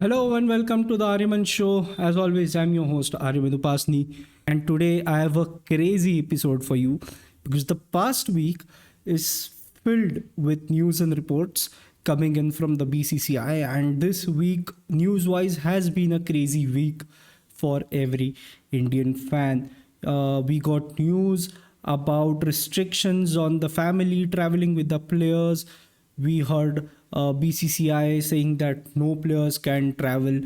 Hello and welcome to the Aaryaman show. As always, I'm your host Aaryaman, and today I have a crazy episode for you because the past week is filled with news and reports coming in from the BCCI, and this week, news-wise, has been a crazy week for every Indian fan. We got news about restrictions on the family traveling with the players. We heard BCCI saying that no players can travel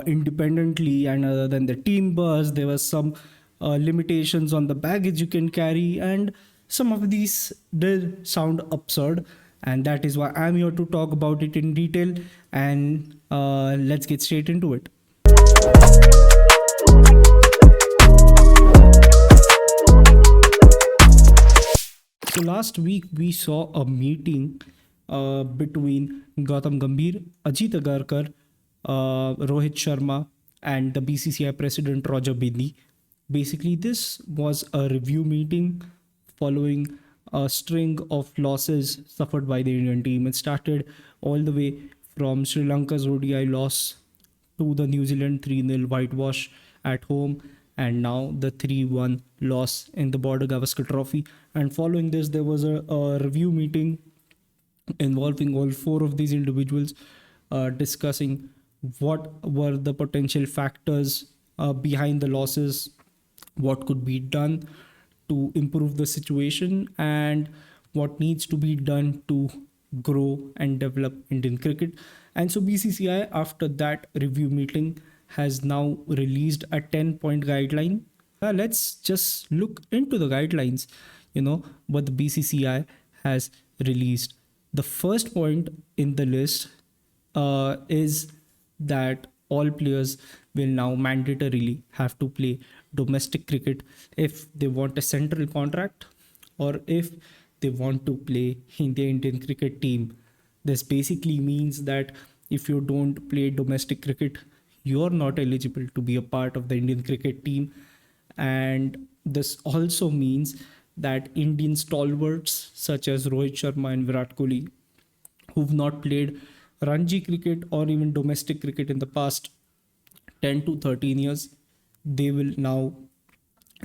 independently and other than the team bus. There was some limitations on the baggage you can carry, and some of these did sound absurd. And that is why I'm here to talk about it in detail. And let's get straight into it. So last week we saw a meeting between Gautam Gambhir, Ajit Agarkar, Rohit Sharma, and the BCCI president Roger Bedi. Basically, this was a review meeting following a string of losses suffered by the Indian team. It started all the way from Sri Lanka's ODI loss to the New Zealand 3-0 whitewash at home, and now the 3-1 loss in the Border Gavaskar Trophy. And following this, there was a review meeting involving all four of these individuals, discussing what were the potential factors behind the losses, what could be done to improve the situation, and what needs to be done to grow and develop Indian cricket. And so BCCI, after that review meeting, has now released a 10-point guideline. Let's just look into the guidelines, what the BCCI has released. The first point in the list is that all players will now mandatorily have to play domestic cricket if they want a central contract or if they want to play in the Indian cricket team. This basically means that if you don't play domestic cricket, you're not eligible to be a part of the Indian cricket team. And this also means that Indian stalwarts such as Rohit Sharma and Virat Kohli, who've not played Ranji cricket or even domestic cricket in the past 10 to 13 years, they will now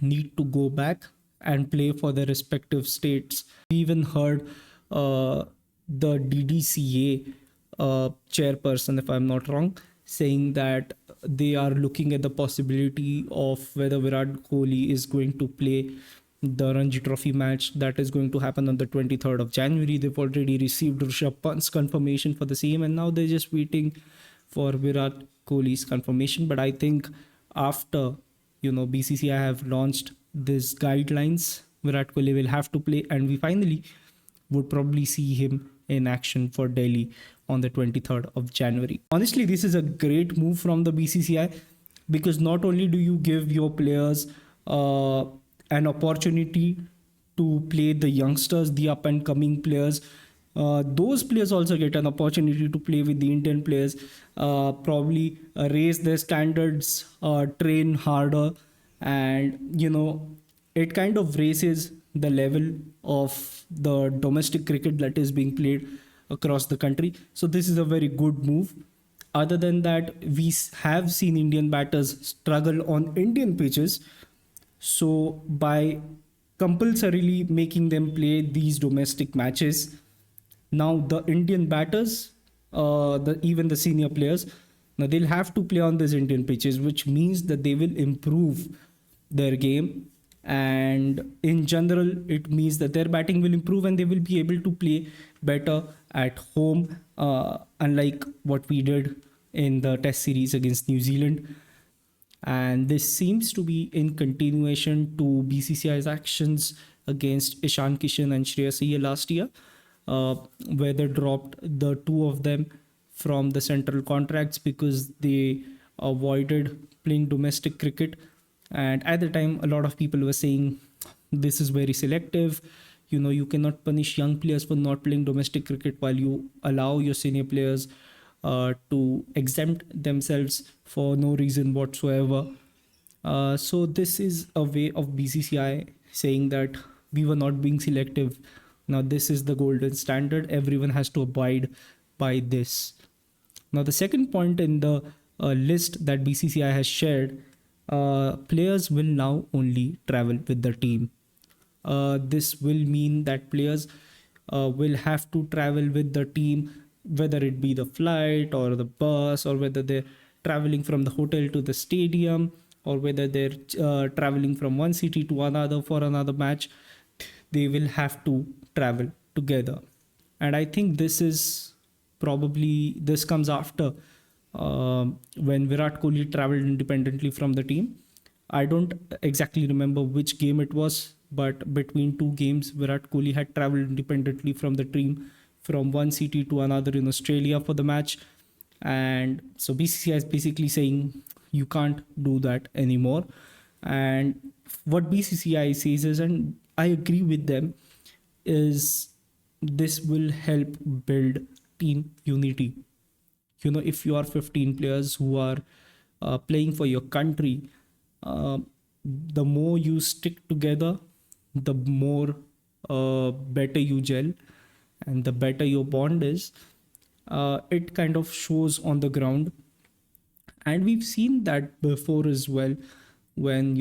need to go back and play for their respective states. We even heard the DDCA chairperson, if I'm not wrong, saying that they are looking at the possibility of whether Virat Kohli is going to play the Ranji Trophy match that is going to happen on the 23rd of January. They've already received Rishabh Pant's confirmation for the same, and now they're just waiting for Virat Kohli's confirmation. But I think after BCCI have launched these guidelines, Virat Kohli will have to play, and we finally would probably see him in action for Delhi on the 23rd of January. Honestly, this is a great move from the BCCI because not only do you give your players an opportunity to play the youngsters, the up and coming players, those players also get an opportunity to play with the Indian players, probably raise their standards, train harder, and it kind of raises the level of the domestic cricket that is being played across the country. So this is a very good move. Other than that, we have seen Indian batters struggle on Indian pitches. So by compulsorily making them play these domestic matches, now the Indian batters, even the senior players, now they'll have to play on these Indian pitches, which means that they will improve their game. And in general, it means that their batting will improve and they will be able to play better at home, unlike what we did in the test series against New Zealand. And this seems to be in continuation to BCCI's actions against Ishan Kishan and Shreyas Iyer last year, where they dropped the two of them from the central contracts because they avoided playing domestic cricket. And at the time, a lot of people were saying this is very selective. You cannot punish young players for not playing domestic cricket while you allow your senior players to exempt themselves for no reason whatsoever. So this is a way of BCCI saying that we were not being selective. Now this is the golden standard. Everyone has to abide by this. Now, the second point in the list that BCCI has shared, players will now only travel with the team. This will mean that players will have to travel with the team, whether it be the flight or the bus, or whether they're traveling from the hotel to the stadium, or whether they're traveling from one city to another for another match. They will have to travel together. And I think this comes after when Virat Kohli traveled independently from the team. I don't exactly remember which game it was, but between two games, Virat Kohli had traveled independently from the team from one city to another in Australia for the match. And so BCCI is basically saying you can't do that anymore. And what BCCI says is, and I agree with them, is this will help build team unity. If you are 15 players who are playing for your country, uh, the more you stick together, the more better you gel, and the better your bond is. It kind of shows on the ground, and we've seen that before as well, when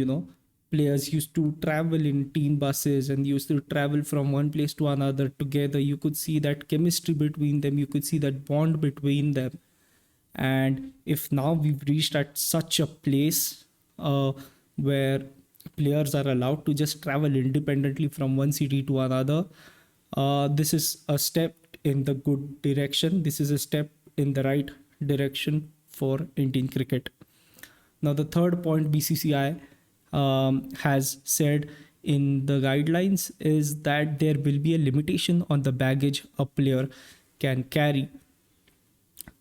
players used to travel in team buses and used to travel from one place to another together. You could see that chemistry between them, you could see that bond between them. And if now we've reached at such a place where players are allowed to just travel independently from one city to another, this is a step in the good direction. This is a step in the right direction for Indian cricket. Now, the third point BCCI has said in the guidelines is that there will be a limitation on the baggage a player can carry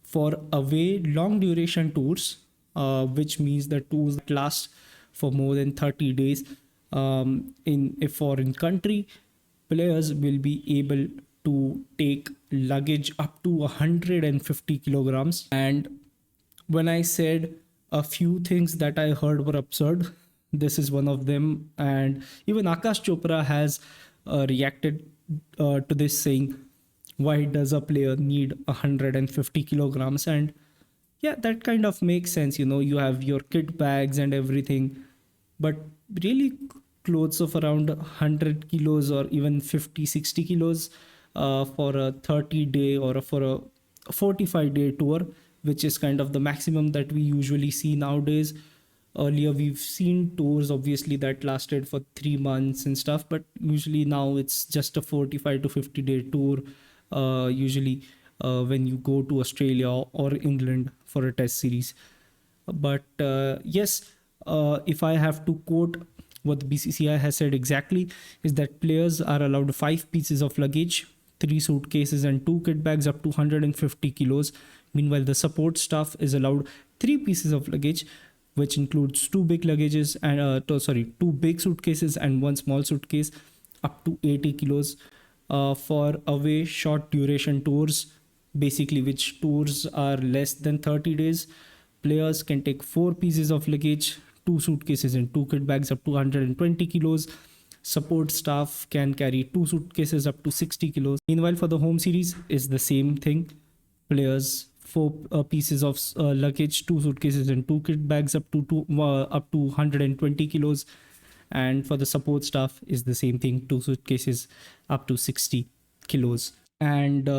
for away long duration tours, which means the tours that last for more than 30 days in a foreign country. Players will be able to take luggage up to 150 kilograms. And when I said a few things that I heard were absurd, this is one of them. And even Akash Chopra has reacted to this, saying, why does a player need 150 kilograms? And yeah, that kind of makes sense. You have your kit bags and everything, but really clothes of around 100 kilos or even 50-60 kilos for a 30-day or for a 45-day tour, which is kind of the maximum that we usually see nowadays. Earlier we've seen tours obviously that lasted for 3 months and stuff, but usually now it's just a 45 to 50-day tour, usually when you go to Australia or England for a test series. But yes, if I have to quote what the BCCI has said exactly, is that players are allowed 5 pieces of luggage, 3 suitcases and 2 kit bags up to 150 kilos. Meanwhile, the support staff is allowed 3 pieces of luggage, which includes 2 big luggages and 2 big suitcases and 1 small suitcase up to 80 kilos. For away short duration tours, basically which tours are less than 30 days, players can take 4 pieces of luggage, 2 suitcases and 2 kit bags up to 120 kilos. Support staff can carry 2 suitcases up to 60 kilos. Meanwhile, for the home series is the same thing. Players 4 pieces of luggage, 2 suitcases and 2 kit bags up to 120 kilos. And for the support staff is the same thing, 2 suitcases up to 60 kilos. And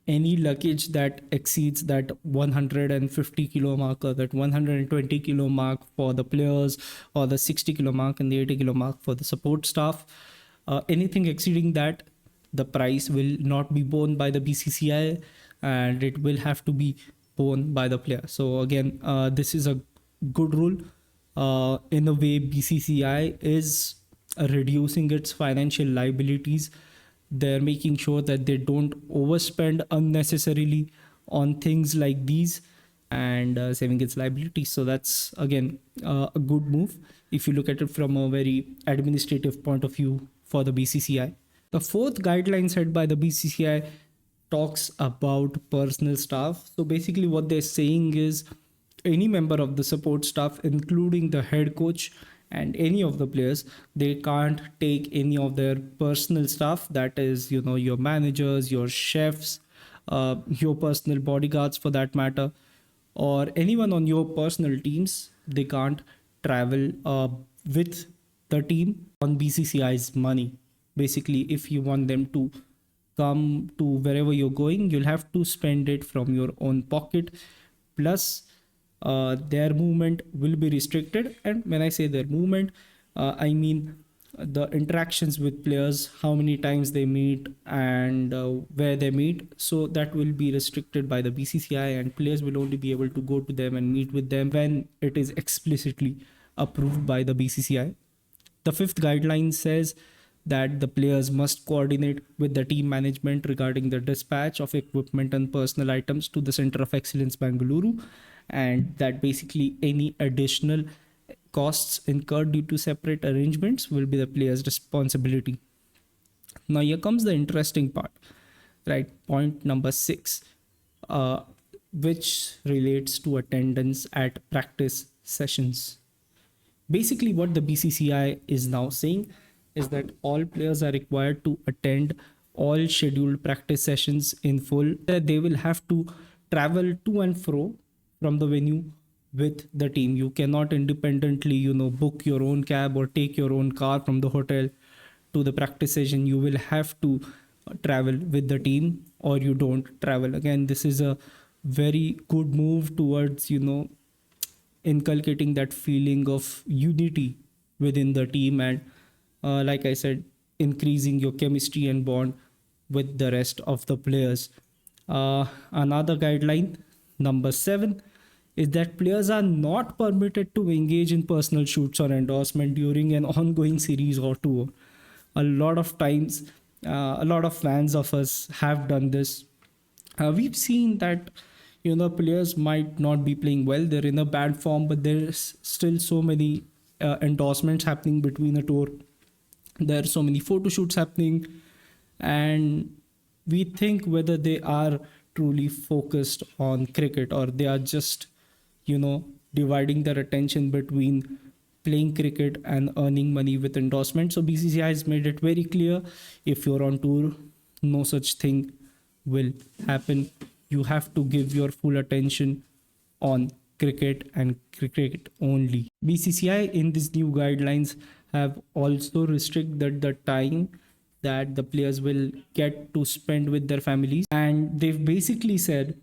any luggage that exceeds that 150 kilo marker, that 120 kilo mark for the players, or the 60 kilo mark and the 80 kilo mark for the support staff, anything exceeding that, the price will not be borne by the BCCI and it will have to be borne by the player. So again, this is a good rule. In a way, BCCI is reducing its financial liabilities. They're making sure that they don't overspend unnecessarily on things like these and saving its liabilities. So that's again a good move if you look at it from a very administrative point of view for the BCCI. The fourth guideline set by the BCCI talks about personal staff. So basically what they're saying is any member of the support staff, including the head coach and any of the players, they can't take any of their personal stuff, that is your managers, your chefs, your personal bodyguards for that matter, or anyone on your personal teams, they can't travel with the team on BCCI's money. Basically, if you want them to come to wherever you're going, you'll have to spend it from your own pocket. Plus, their movement will be restricted. And when I say their movement, I mean the interactions with players, how many times they meet, and where they meet. So that will be restricted by the BCCI, and players will only be able to go to them and meet with them when it is explicitly approved by the BCCI. The fifth guideline says that the players must coordinate with the team management regarding the dispatch of equipment and personal items to the Center of Excellence Bangalore, and that basically any additional costs incurred due to separate arrangements will be the player's responsibility. Now, here comes the interesting part, right? Point number 6, uh, which relates to attendance at practice sessions. Basically, what the BCCI is now saying is that all players are required to attend all scheduled practice sessions in full. They will have to travel to and fro from the venue with the team. You cannot independently, book your own cab or take your own car from the hotel to the practice session. You will have to travel with the team, or you don't travel. Again, this is a very good move towards, inculcating that feeling of unity within the team, and like I said, increasing your chemistry and bond with the rest of the players. Another guideline, number 7, is that players are not permitted to engage in personal shoots or endorsement during an ongoing series or tour. A lot of times, a lot of fans of us have done this. We've seen that players might not be playing well, they're in a bad form, but there's still so many endorsements happening between a tour. There are so many photo shoots happening, and we think whether they are truly focused on cricket, or they are just dividing their attention between playing cricket and earning money with endorsement. So BCCI has made it very clear, if you're on tour, no such thing will happen. You have to give your full attention on cricket and cricket only. BCCI in these new guidelines have also restricted the time that the players will get to spend with their families, and they've basically said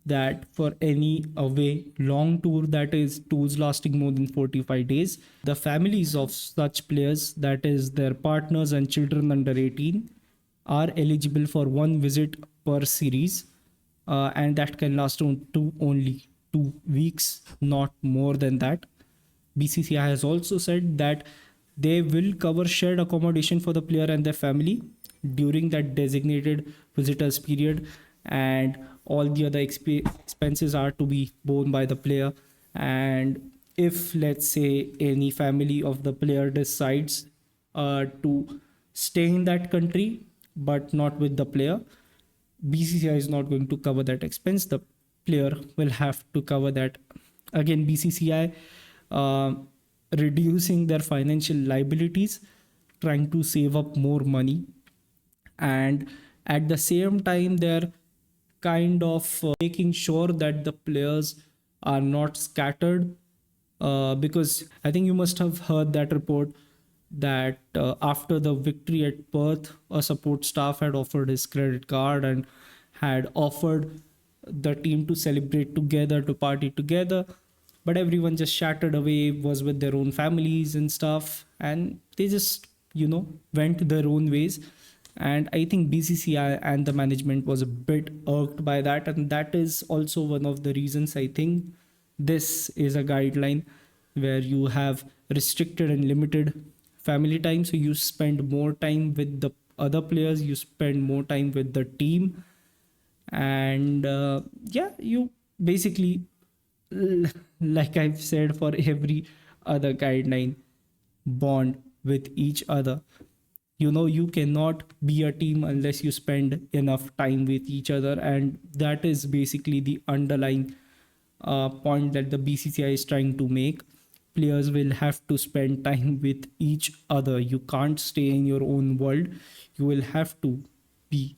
that for any away long tour, that is tours lasting more than 45 days, the families of such players, that is their partners and children under 18, are eligible for one visit per series, and that can last only 2 weeks, not more than that. BCCI has also said that they will cover shared accommodation for the player and their family during that designated visitors period, and all the other expenses are to be borne by the player. And if, let's say, any family of the player decides to stay in that country but not with the player, BCCI is not going to cover that expense. The player will have to cover that. Again, BCCI reducing their financial liabilities, trying to save up more money, and at the same time they're kind of making sure that the players are not scattered, because I think you must have heard that report that after the victory at Perth, a support staff had offered his credit card and had offered the team to celebrate together, to party together, but everyone just shattered away, was with their own families and stuff, and they just went their own ways. And I think BCCI and the management was a bit irked by that, and that is also one of the reasons I think this is a guideline where you have restricted and limited family time. So you spend more time with the other players, you spend more time with the team, and you basically, like I've said, for every other guideline, bond with each other. You cannot be a team unless you spend enough time with each other, and that is basically the underlying point that the BCCI is trying to make. Players will have to spend time with each other. You can't stay in your own world. You will have to be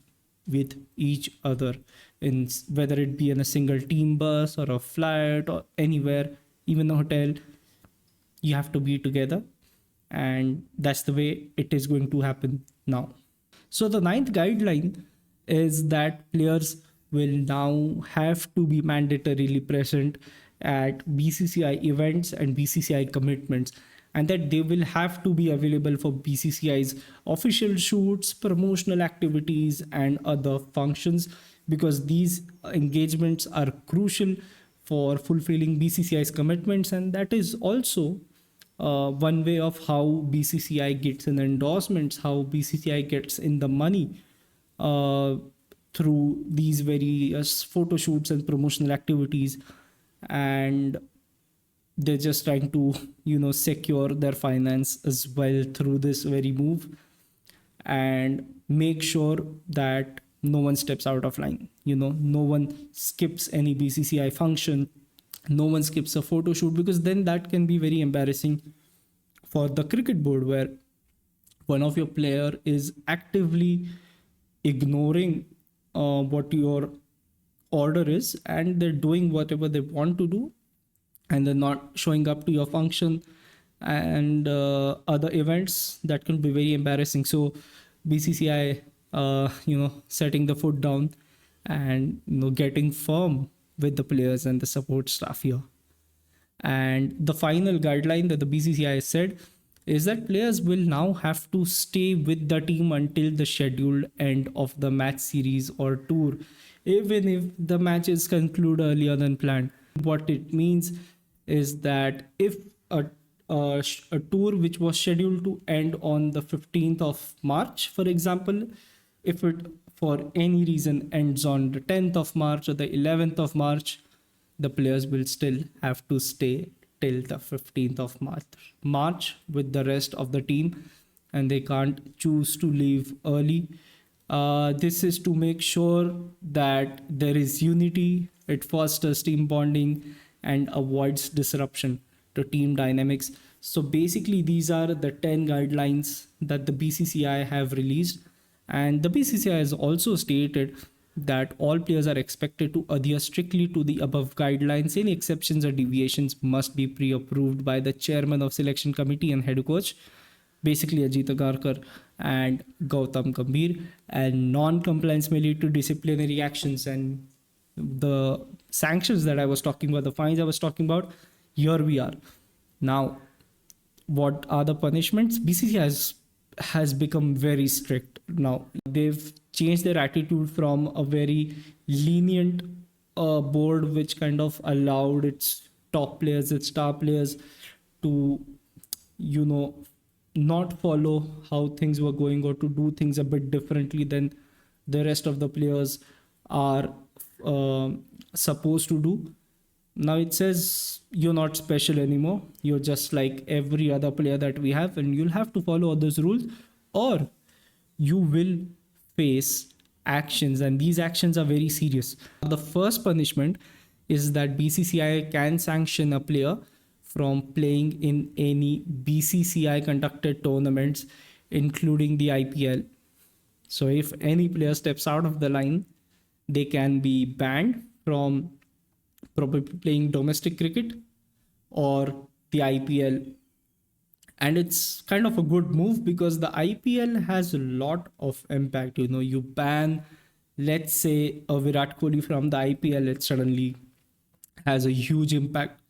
with each other, in whether it be in a single team bus or a flight or anywhere, even a hotel. You have to be together, and that's the way it is going to happen now. So the ninth guideline is that players will now have to be mandatorily present at BCCI events and BCCI commitments, and that they will have to be available for BCCI's official shoots, promotional activities, and other functions, because these engagements are crucial for fulfilling BCCI's commitments, and that is also one way of how BCCI gets in endorsements, how BCCI gets in the money uh, through these various photo shoots and promotional activities. And they're just trying to, secure their finance as well through this very move, and make sure that no one steps out of line. No one skips any BCCI function, no one skips a photo shoot, because then that can be very embarrassing for the cricket board, where one of your player is actively ignoring what your order is, and they're doing whatever they want to do, and they're not showing up to your function and other events. That can be very embarrassing. So BCCI setting the foot down and getting firm with the players and the support staff here. And the final guideline that the BCCI said is that players will now have to stay with the team until the scheduled end of the match series or tour, even if the matches conclude earlier than planned. What it means is that if a tour which was scheduled to end on the 15th of March, for example, if it for any reason ends on the 10th of March or the 11th of March, the players will still have to stay till the 15th of March with the rest of the team, and they can't choose to leave early. This is to make sure that there is unity, it fosters team bonding, and avoids disruption to team dynamics. So basically, these are the 10 guidelines that the BCCI have released. And the BCCI has also stated that all players are expected to adhere strictly to the above guidelines. Any exceptions or deviations must be pre-approved by the chairman of selection committee and head coach, basically Ajit Agarkar and Gautam Gambhir, and non-compliance may lead to disciplinary actions. And the sanctions that I was talking about, the fines I was talking about, here we are. Now, what are the punishments? BCCI has become very strict now. They've changed their attitude from a very lenient board, which kind of allowed its top players, its star players, to not follow how things were going, or to do things a bit differently than the rest of the players are supposed to do. Now it says you're not special anymore. You're just like every other player that we have, and you'll have to follow all those rules, or you will face actions, and these actions are very serious. The first punishment is that BCCI can sanction a player from playing in any BCCI conducted tournaments, including the IPL. So if any player steps out of the line, they can be banned from probably playing domestic cricket or the IPL. And it's kind of a good move, because the IPL has a lot of impact. You ban, let's say, a Virat Kohli from the IPL, it suddenly has a huge impact,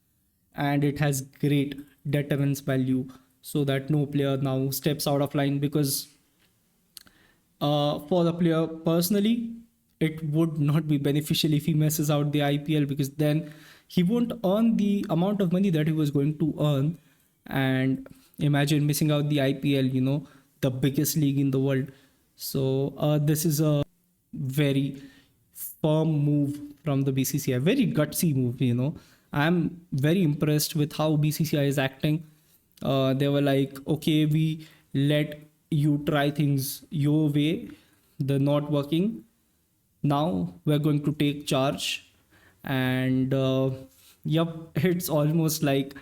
and it has great deterrence value, so that no player now steps out of line. Because for the player personally, it would not be beneficial if he messes out the IPL, because then he won't earn the amount of money that he was going to earn. And imagine missing out the IPL, the biggest league in the world. So this is a very firm move from the BCCI, very gutsy move. I'm very impressed with how BCCI is acting. They were like, okay, we let you try things your way, they're not working. Now we're going to take charge. And it's almost like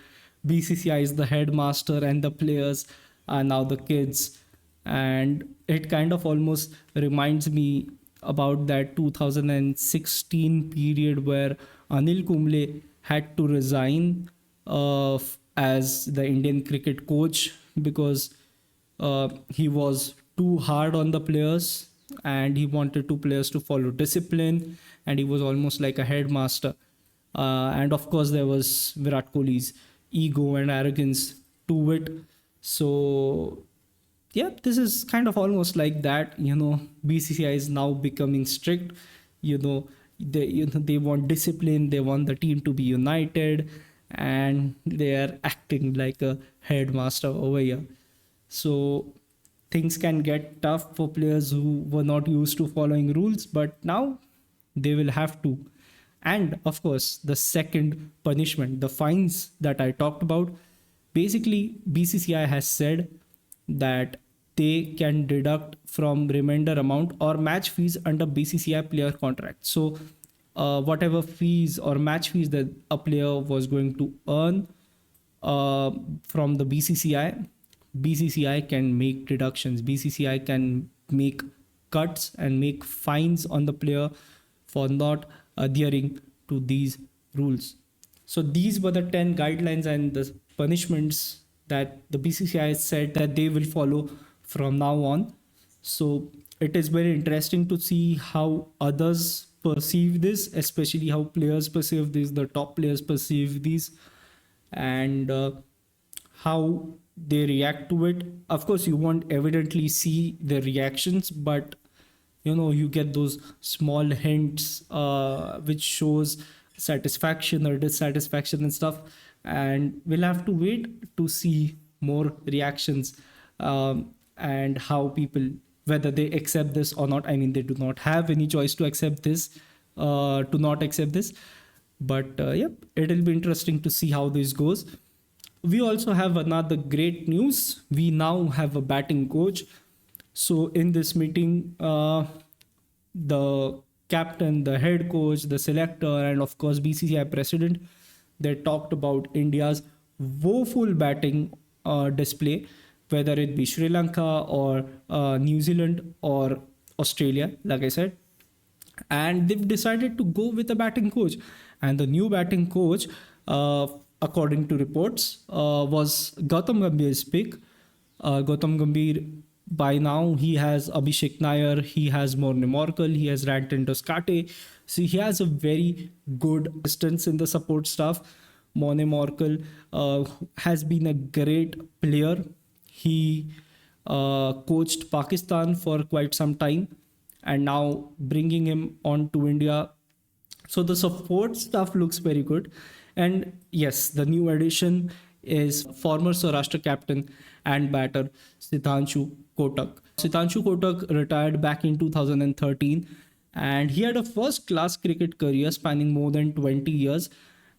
BCCI is the headmaster and the players are now the kids. And it kind of almost reminds me about that 2016 period where Anil Kumble had to resign as the Indian cricket coach because he was too hard on the players and he wanted two players to follow discipline, and he was almost like a headmaster. And of course, there was Virat Kohli's ego and arrogance to it. So yeah, this is kind of almost like that. BCCI is now becoming strict. They want discipline, they want the team to be united, and they are acting like a headmaster over here. So things can get tough for players who were not used to following rules, but now they will have to. And of course, the second punishment, the fines that I talked about, basically BCCI has said that they can deduct from remainder amount or match fees under BCCI player contract. So whatever fees or match fees that a player was going to earn from the BCCI can make deductions. BCCI can make cuts and make fines on the player for not adhering to these rules. So these were the 10 guidelines and the punishments that the BCCI said that they will follow from now on. So it is very interesting to see how others perceive this, especially how players perceive this, the top players perceive these, and how they react to it. Of course, you won't evidently see the reactions, but you get those small hints which shows satisfaction or dissatisfaction and stuff, and we'll have to wait to see more reactions, and how people, whether they accept this or not. I mean, they do not have any choice to accept this, to not accept this, but yep, it'll be interesting to see how this goes. We also have another great news. We now have a batting coach. So in this meeting, the captain, the head coach, the selector, and of course BCCI president, they talked about India's woeful batting display, whether it be Sri Lanka or New Zealand or Australia, like I said. And they've decided to go with a batting coach. And the new batting coach, according to reports, was Gautam Gambhir's pick. Gautam Gambhir, by now, he has Abhishek Nair, he has Morne Morkel, he has Ranton Doskate. So he has a very good distance in the support staff. Morne Morkel has been a great player. He coached Pakistan for quite some time, and now bringing him on to India. So the support stuff looks very good. And yes, the new addition is former Saurashtra captain and batter Sitanshu Kotak. Sitanshu Kotak retired back in 2013, and he had a first-class cricket career spanning more than 20 years.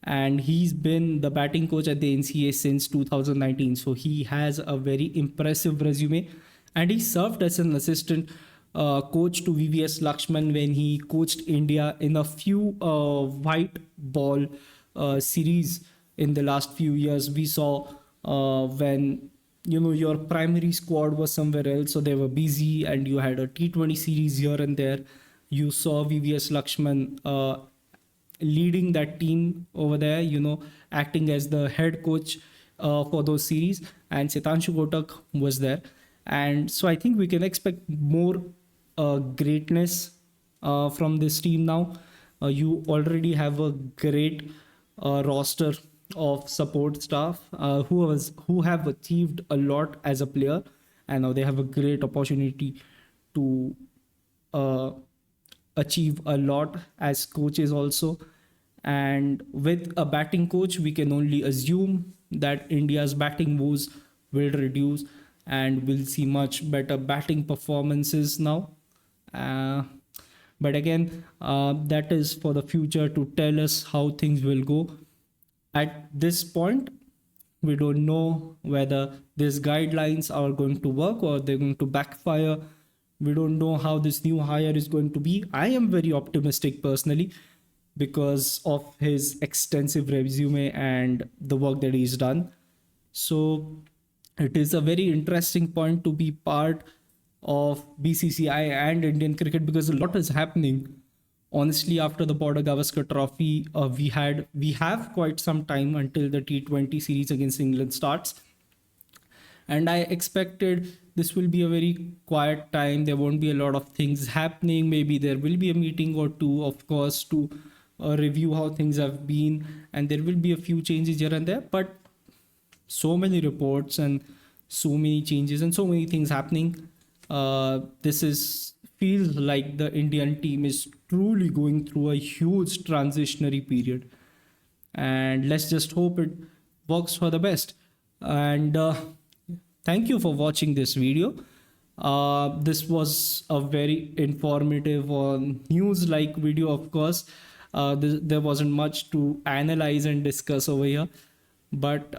And he's been the batting coach at the NCA since 2019. So he has a very impressive resume, and he served as an assistant coach to VVS Lakshman when he coached India in a few white ball series in the last few years. We saw when your primary squad was somewhere else, so they were busy, and you had a T20 series here and there. You saw VVS Lakshman leading that team over there, acting as the head coach for those series, and Sitanshu Kotak was there. And so I think we can expect more greatness from this team now. You already have a great roster of support staff who have achieved a lot as a player, and now they have a great opportunity to achieve a lot as coaches also. And with a batting coach, we can only assume that India's batting woes will reduce, and we'll see much better batting performances now. But again, that is for the future to tell us how things will go. At this point, we don't know whether these guidelines are going to work or they're going to backfire. We don't know how this new hire is going to be. I am very optimistic personally because of his extensive resume and the work that he's done. So it is a very interesting point to be part of BCCI and Indian cricket, because a lot is happening. Honestly, after the Border Gavaskar Trophy, we have quite some time until the T20 series against England starts, and I expected this will be a very quiet time. There won't be a lot of things happening. Maybe there will be a meeting or two, of course, to review how things have been, and there will be a few changes here and there. But so many reports and so many changes and so many things happening. This is feels like the Indian team is truly going through a huge transitionary period, and let's just hope it works for the best. And thank you for watching this video. This was a very informative or news like video, of course. There wasn't much to analyze and discuss over here, but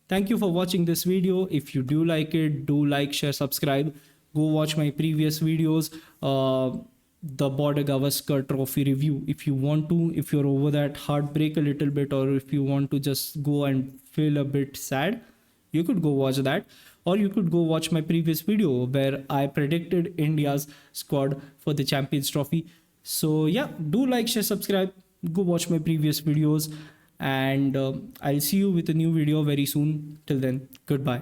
thank you for watching this video. If you do like it, do like, share, subscribe. Go watch my previous videos, the Border Gavaskar Trophy review. If you want to, if you're over that heartbreak a little bit, or if you want to just go and feel a bit sad, you could go watch that. Or you could go watch my previous video where I predicted India's squad for the Champions Trophy. So yeah, do like, share, subscribe. Go watch my previous videos, and I'll see you with a new video very soon. Till then, goodbye.